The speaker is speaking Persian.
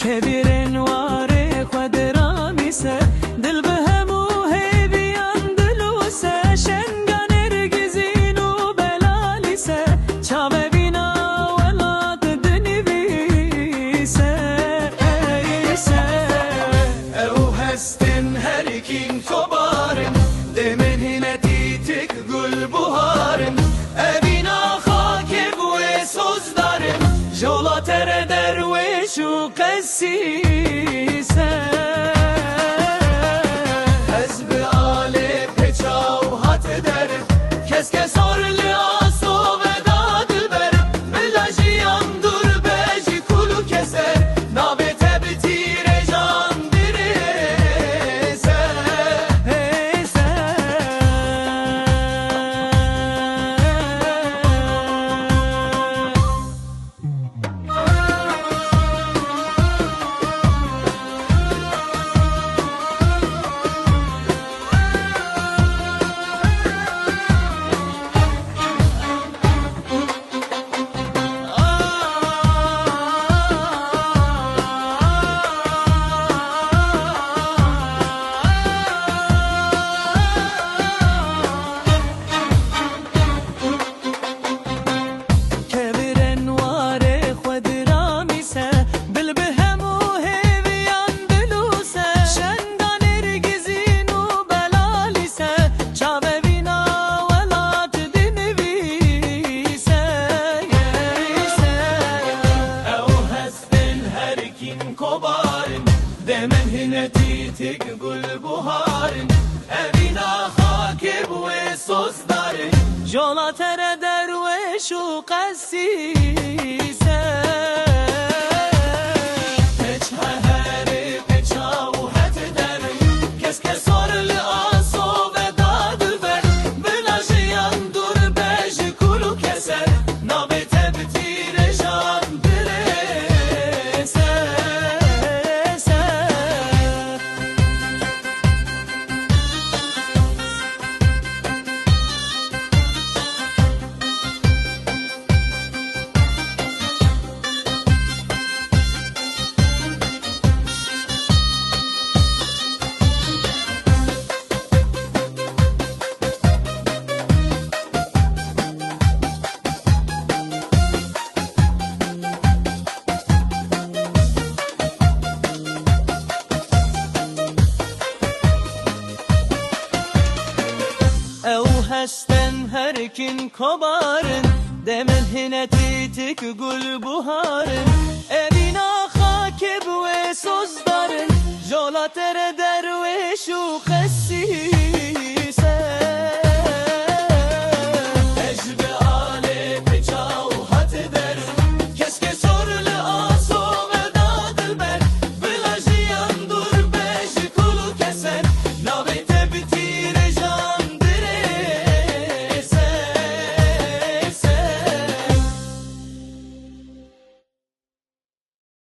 كبيرن واري خدراميسه دل بهمو هيبي اندلوسه شنگان ارگزينو بلاليسه چاوه بينا ولات دنبيسه ايسه او هستن هركين كبارن دمن هنتي تقول بهارن ابينا خاكب وسوزدارن جولا تر درويش وقسيسه حزب آله پچاو هات در کس کس آرلی آسو و داد بر بلاجیان دور بجی کلو کسر نابه تبتیر جان دریسه ایسه دمن هنتي تقول بهارن أبينا خاكب وصوصدارن جولا ترى درويش وقسيسه پچها هری پچاو هت در کس کس آرلی آسو و داد بر بلاجیان دور بج کلو کسر نابه تبتیر جان دریسه او هستن هركن كبارن دمن هنتي تقول